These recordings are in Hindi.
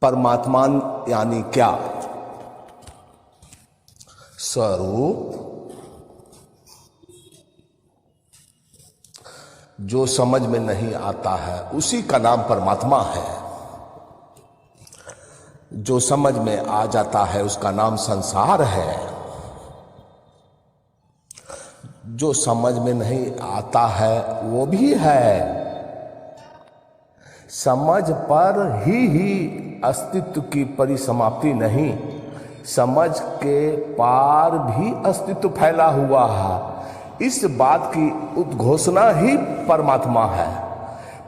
परमात्मा यानी क्या? स्वरूप जो समझ में नहीं आता है उसी का नाम परमात्मा है। जो समझ में आ जाता है उसका नाम संसार है। जो समझ में नहीं आता है वो भी है। समझ पर ही अस्तित्व की परिसमाप्ति नहीं, समझ के पार भी अस्तित्व फैला हुआ है। इस बात की उद्घोषणा ही परमात्मा है।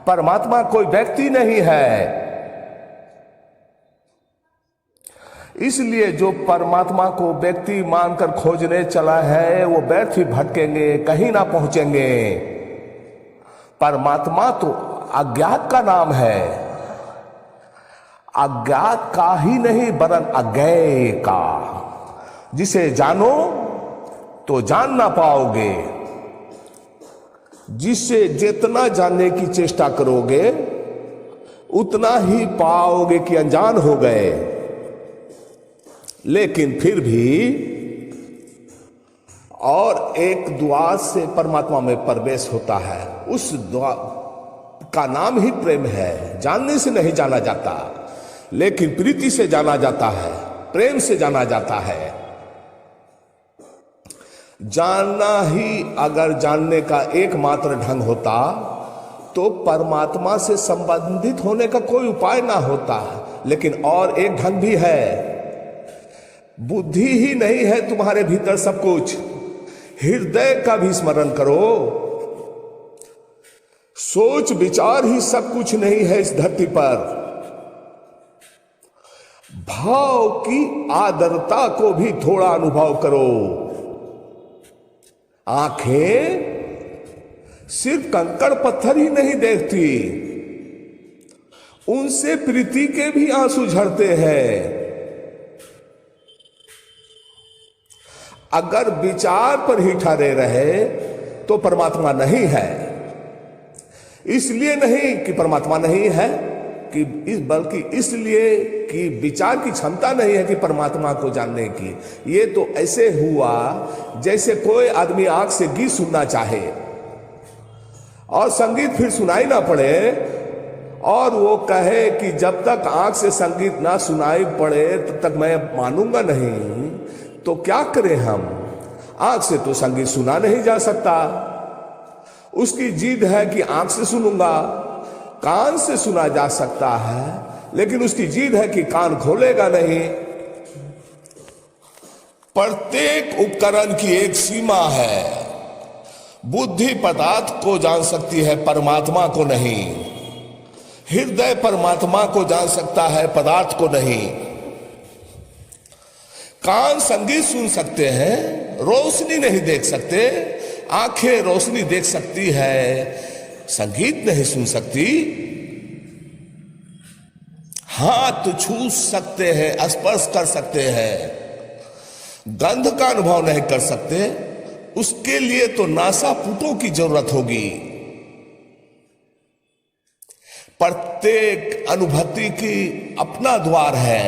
परमात्मा कोई व्यक्ति नहीं है। इसलिए जो परमात्मा को व्यक्ति मानकर खोजने चला है वो व्यर्थ ही भटकेंगे, कहीं ना पहुंचेंगे। परमात्मा तो अज्ञात का नाम है। अज्ञात का ही नहीं वरन अज्ञेय का। जिसे जानो तो जान ना पाओगे। जिससे जितना जानने की चेष्टा करोगे उतना ही पाओगे कि अनजान हो गए। लेकिन फिर भी और एक द्वार से परमात्मा में प्रवेश होता है। उस द्वार का नाम ही प्रेम है। जानने से नहीं जाना जाता, लेकिन प्रीति से जाना जाता है, प्रेम से जाना जाता है। जानना ही अगर जानने का एकमात्र ढंग होता तो परमात्मा से संबंधित होने का कोई उपाय ना होता। लेकिन और एक ढंग भी है। बुद्धि ही नहीं है तुम्हारे भीतर सब कुछ। हृदय का भी स्मरण करो। सोच विचार ही सब कुछ नहीं है इस धरती पर। भाव की आर्द्रता को भी थोड़ा अनुभव करो। आंखें सिर्फ कंकड़ पत्थर ही नहीं देखती, उनसे प्रीति के भी आंसू झरते हैं। अगर विचार पर ही ठहरे रहे तो परमात्मा नहीं है। इसलिए नहीं कि परमात्मा नहीं है बल्कि इसलिए कि विचार की क्षमता नहीं है कि परमात्मा को जानने की। ये तो ऐसे हुआ जैसे कोई आदमी आंख से गीत सुनना चाहे और संगीत फिर सुनाई ना पड़े और वो कहे कि जब तक आंख से संगीत ना सुनाई पड़े तब तक मैं मानूंगा नहीं। तो क्या करें हम? आंख से तो संगीत सुना नहीं जा सकता। उसकी जिद है कि आंख से सुनूंगा। कान से सुना जा सकता है, लेकिन उसकी जिद है कि कान खोलेगा नहीं। प्रत्येक उपकरण की एक सीमा है। बुद्धि पदार्थ को जान सकती है, परमात्मा को नहीं। हृदय परमात्मा को जान सकता है, पदार्थ को नहीं। कान संगीत सुन सकते हैं, रोशनी नहीं देख सकते। आंखें रोशनी देख सकती है, संगीत नहीं सुन सकती। हाथ छू सकते हैं, स्पर्श कर सकते हैं, गंध का अनुभव नहीं कर सकते। उसके लिए तो नासापुटों की जरूरत होगी। प्रत्येक अनुभूति की अपना द्वार है।